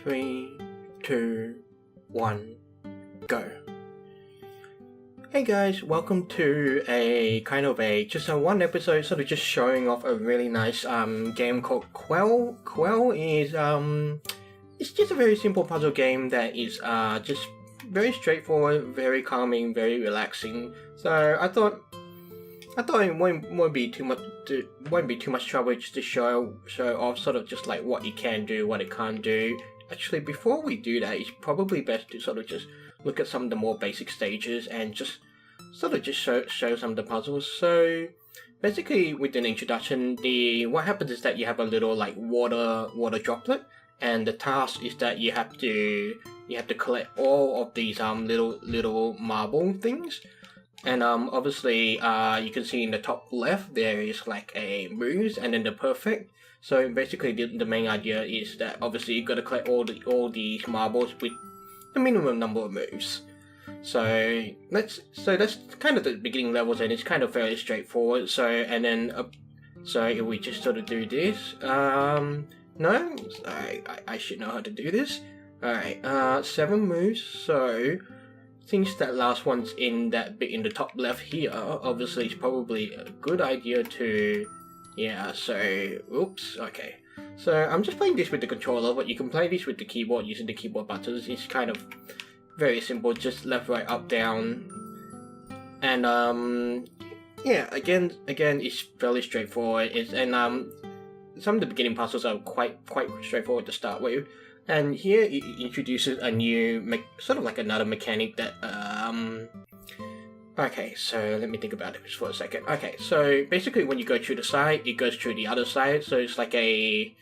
3, 2, 1, go. Hey guys, welcome to a kind of just a one episode sort of just showing off a really nice game called Quell. Quell is it's just a very simple puzzle game that is just very straightforward, very calming, very relaxing. So I thought it won't be too much trouble just to show off sort of just like what it can do, what it can't do. Actually, before we do that, it's probably best to sort of just look at some of the more basic stages and just sort of just show some of the puzzles. So basically, with an introduction, what happens is that you have a little like water droplet, and the task is that you have to collect all of these little marble things. And obviously, you can see in the top left there is like a moves and then the perfect. So basically, the main idea is that obviously you got to collect all these marbles with the minimum number of moves. So that's kind of the beginning levels, and it's kind of fairly straightforward. So if we just sort of do this, no, I should know how to do this. All right, 7 moves. So since that last one's in that bit in the top left here, obviously it's probably a good idea to, yeah, so, oops, okay. So I'm just playing this with the controller, but you can play this with the keyboard using the keyboard buttons. It's kind of very simple, just left, right, up, down. And yeah, again, it's fairly straightforward. Some of the beginning puzzles are quite straightforward to start with. And here it introduces a new, sort of like another mechanic that, okay, so let me think about it just for a second. Okay, so basically when you go through the side, it goes through the other side, so it's like in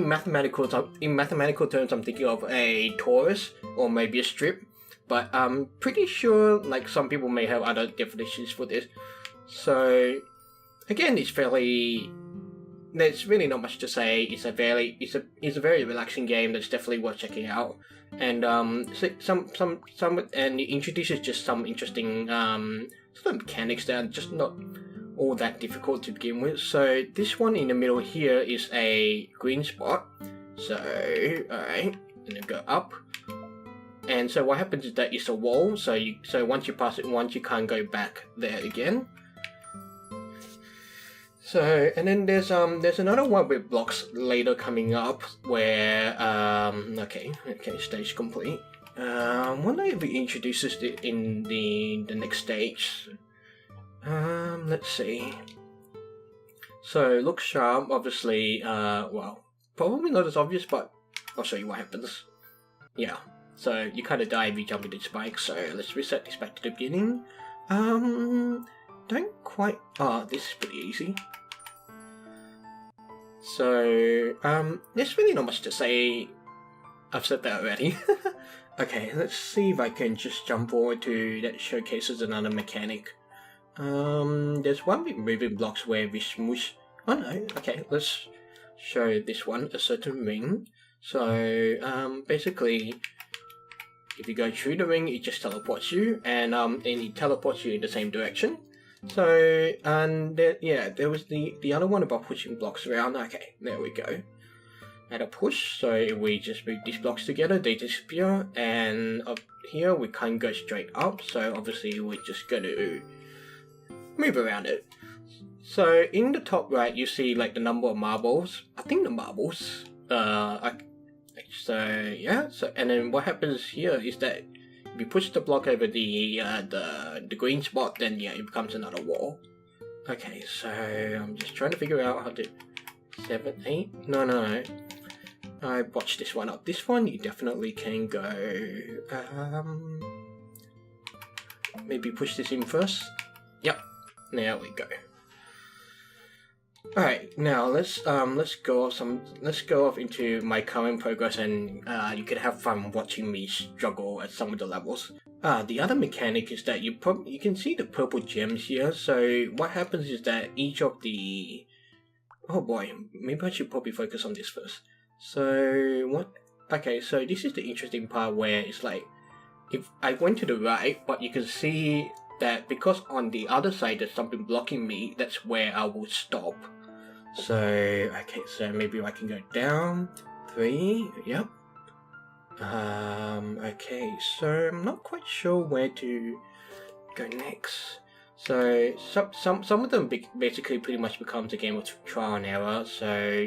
mathematical terms, I'm thinking of a torus, or maybe a strip, but I'm pretty sure, like, some people may have other definitions for this. So, again, there's really not much to say. It's a very relaxing game that's definitely worth checking out. And and it introduces just some interesting sort of mechanics that are just not all that difficult to begin with. So this one in the middle here is a green spot. So alright, and then go up. And so what happens is that it's a wall. So once you pass it once, you can't go back there again. So, and then there's another one with blocks later coming up where, okay, stage complete. Wonder if it introduces it in the next stage. Let's see. So, look sharp, obviously, well, probably not as obvious, but I'll show you what happens. Yeah, so you kind of die if you jump into spikes, so let's reset this back to the beginning. Don't quite, this is pretty easy. So, there's really not much to say. I've said that already. Okay, let's see if I can just jump forward to that showcases another mechanic. There's one with moving blocks where we smoosh. Oh no, okay, let's show this one, a certain ring. So, basically, if you go through the ring, it just teleports you, and it teleports you in the same direction. So, and there was the other one about pushing blocks around. Okay, there we go. At a push, so if we just move these blocks together, they disappear, and up here we can't go straight up, so obviously we're just going to move around it. So in the top right, you see like the number of marbles. I think the marbles. So yeah. So and then what happens here is that if you push the block over the green spot, then yeah, it becomes another wall. Okay, so I'm just trying to figure out how to 7, 8. No. I botched this one up. This one you definitely can go. Maybe push this in first. Yep. There we go. Alright, now let's go off into my current progress, and you can have fun watching me struggle at some of the levels. The other mechanic is that you can see the purple gems here. So what happens is that each of the, oh boy, maybe I should probably focus on this first. So what? Okay, so this is the interesting part where it's like, if I went to the right, but you can see that because on the other side there's something blocking me, that's where I will stop. So, okay, so maybe I can go down, 3, yep. Okay, so I'm not quite sure where to go next. So some of them basically pretty much becomes a game of trial and error, so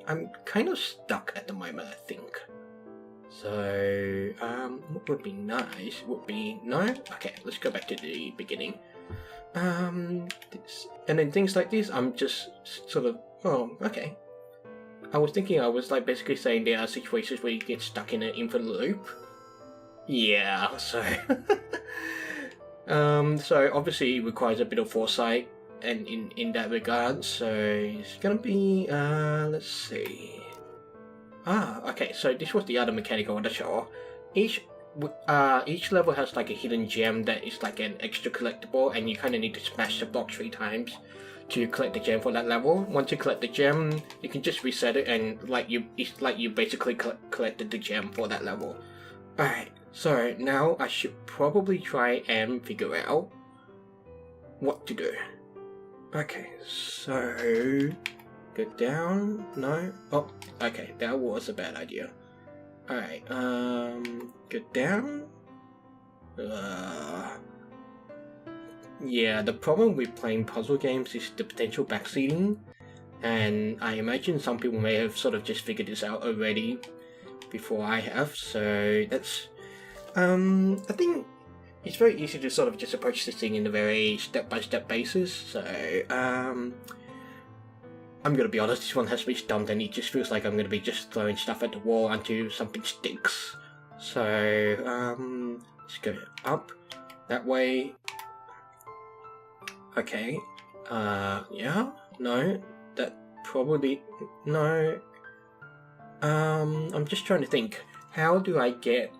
I'm kind of stuck at the moment, I think. So, what would be nice would be, no? Okay, let's go back to the beginning. And then things like this, I'm just sort of, oh, okay. I was thinking, I was like basically saying there are situations where you get stuck in an infinite loop. Yeah, so... so obviously it requires a bit of foresight and in that regard, so it's gonna be, let's see. Okay, so this was the other mechanic I want to show. Each level has like a hidden gem that is like an extra collectible, and you kind of need to smash the block 3 times to collect the gem for that level. Once you collect the gem, you can just reset it, and it's like you basically collected the gem for that level. Alright, so now I should probably try and figure out what to do. Okay, so... go down? No? Oh, okay, that was a bad idea. Alright, go down? Yeah, the problem with playing puzzle games is the potential backseating, and I imagine some people may have sort of just figured this out already before I have, so that's... I think it's very easy to sort of just approach this thing in a very step-by-step basis, so, I'm gonna be honest, this one has me stumped and it just feels like I'm gonna be just throwing stuff at the wall until something sticks. So, let's go up that way. Okay, yeah, no, that probably, no. I'm just trying to think, how do I get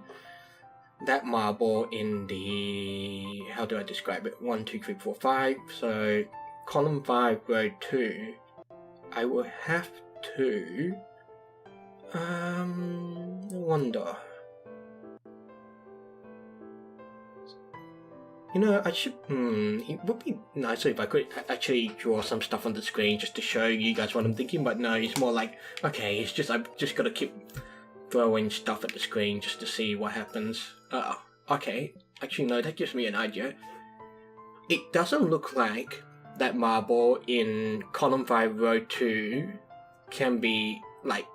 that marble in the, how do I describe it? 1, 2, 3, 4, 5, so column 5, row 2. I will have to, I wonder. You know, I should, it would be nicer if I could actually draw some stuff on the screen just to show you guys what I'm thinking, but no, it's more like, okay, it's just, I've just got to keep throwing stuff at the screen just to see what happens. Okay, actually no, that gives me an idea. It doesn't look like that marble in column 5 row 2 can be, like,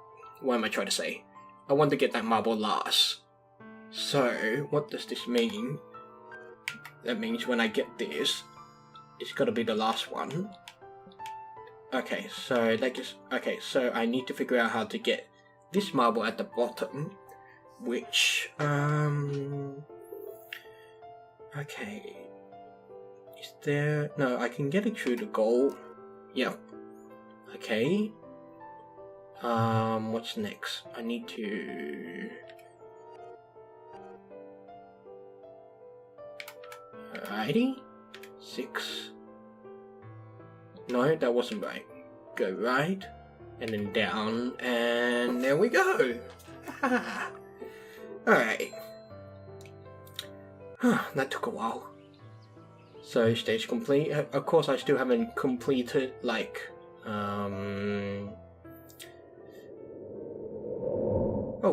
what am I trying to say? I want to get that marble last. So, what does this mean? That means when I get this, it's gotta be the last one. Okay, so so I need to figure out how to get this marble at the bottom, which, okay. Is there... no, I can get it through the goal. Yep. Okay. What's next? I need to... alrighty. 6. No, that wasn't right. Go right, and then down, and there we go! Alright. That took a while. So, stage complete. Of course, I still haven't completed, like, oh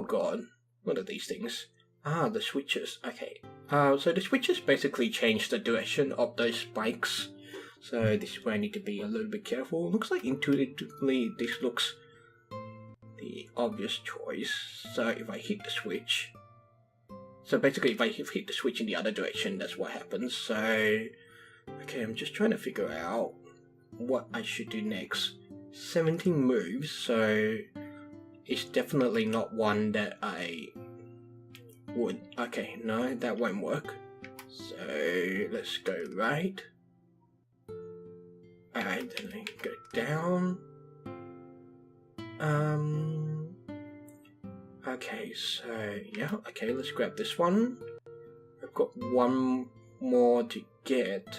god, what are these things? The switches, okay. So the switches basically change the direction of those spikes. So this is where I need to be a little bit careful. Looks like intuitively this looks the obvious choice. So if I hit the switch... so basically if I hit the switch in the other direction, that's what happens. So, okay, I'm just trying to figure out what I should do next. 17 moves, so it's definitely not one that I would... okay, no, that won't work. So, let's go right. Alright, then I go down. Okay, so, yeah, okay, let's grab this one. I've got one more to get.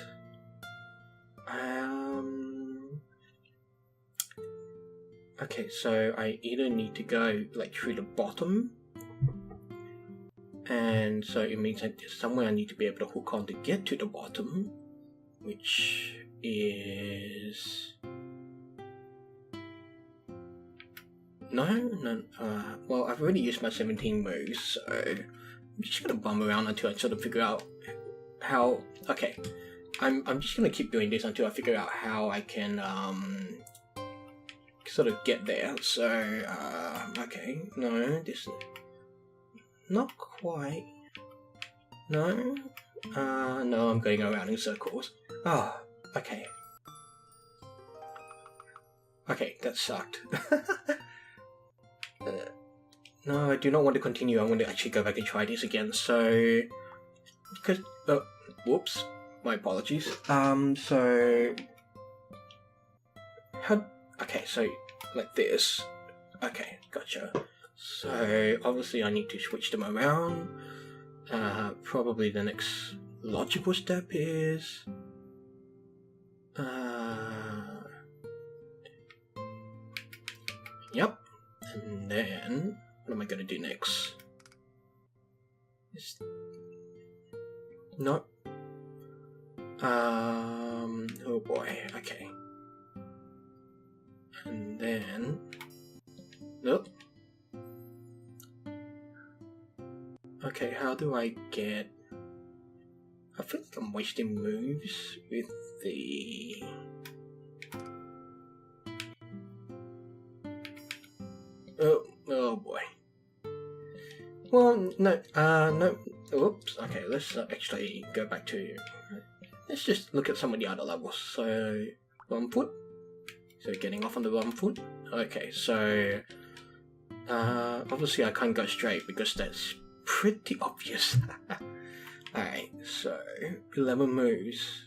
Okay, so I either need to go, like, through the bottom, and so it means that there's somewhere I need to be able to hook on to get to the bottom, which is... No, well, I've already used my 17 moves, so I'm just gonna bum around until I sort of figure out how... Okay, I'm just gonna keep doing this until I figure out how I can, sort of get there. So, okay, no, this... Not quite. No? No, I'm going around in circles. Oh, okay. Okay, that sucked. No, I do not want to continue. I want to actually go back and try this again. So, because whoops, my apologies. So, how? Okay, so like this. Okay, gotcha. So obviously I need to switch them around. Probably the next logical step is. Yep. And then, what am I going to do next? No. Oh boy, okay. And then, nope. Okay, how do I get... I feel like I'm wasting moves with the... Oh boy. Well, no. Oops. Okay, let's actually go back to... Let's just look at some of the other levels. So, 1 foot. So getting off on the 1 foot. Okay, so... obviously I can't go straight because that's pretty obvious. Alright, so 11 moves.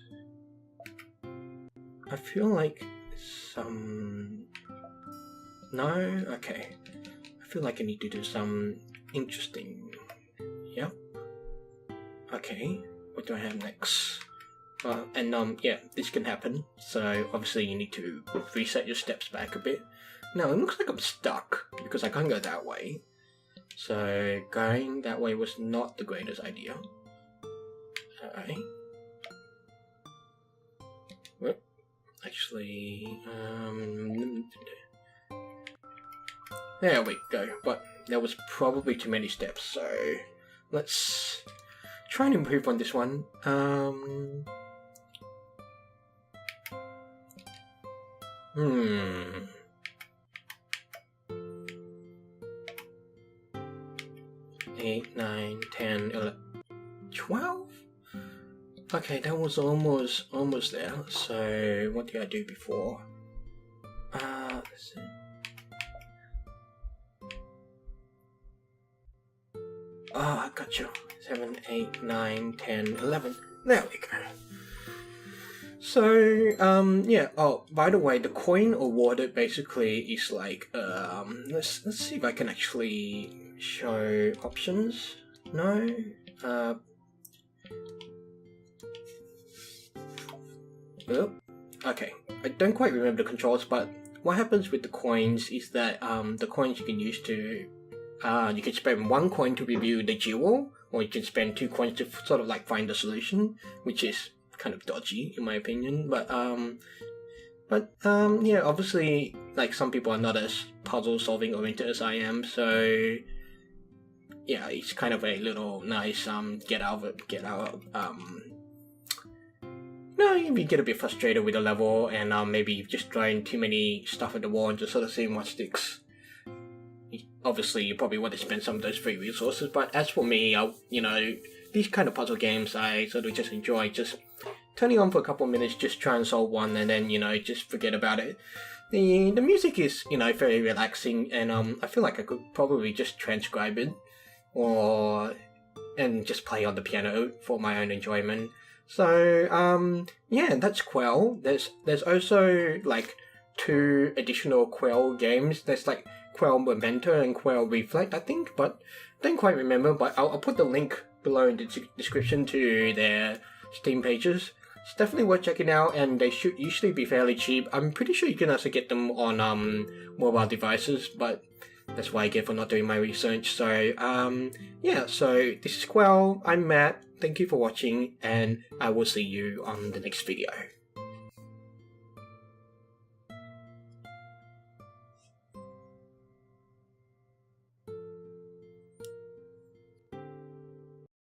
I feel like some... No? Okay. I feel like I need to do some interesting... Yep. Okay, what do I have next? Yeah, this can happen. So obviously you need to reset your steps back a bit. Now it looks like I'm stuck because I can't go that way. So going that way was not the greatest idea. Alright. Well, actually, there we go. But there was probably too many steps, so let's try and improve on this one. 8, 9, 10, 11, 12? Okay, that was almost there. So, what did I do before? Let's see. Gotcha. 7, 8, 9, 10, 11. There we go. So, yeah. Oh, by the way, the coin awarded basically is like, let's see if I can actually show options. No. Oh, okay. I don't quite remember the controls, but what happens with the coins is that the coins you can use to you can spend 1 coin to review the jewel, or you can spend 2 coins to sort of like find the solution, which is kind of dodgy in my opinion. But yeah, obviously like some people are not as puzzle solving oriented as I am, so yeah, it's kind of a little nice get out. No, you get a bit frustrated with the level, and maybe you've just thrown too many stuff at the wall and just sort of seeing what sticks. Obviously, you probably want to spend some of those free resources, but as for me, you know, these kind of puzzle games, I sort of just enjoy just turning on for a couple of minutes, just try and solve one, and then, you know, just forget about it. The music is, you know, very relaxing, and I feel like I could probably just transcribe it, and just play on the piano for my own enjoyment. So, yeah, that's Quell. There's also, like, 2 additional Quell games. There's, like, Quell Memento and Quell Reflect, I think, but don't quite remember, but I'll put the link below in the description to their Steam pages. It's definitely worth checking out, and they should usually be fairly cheap. I'm pretty sure you can also get them on mobile devices, but that's what I get for not doing my research. So, yeah, so this is Quell, I'm Matt, thank you for watching, and I will see you on the next video.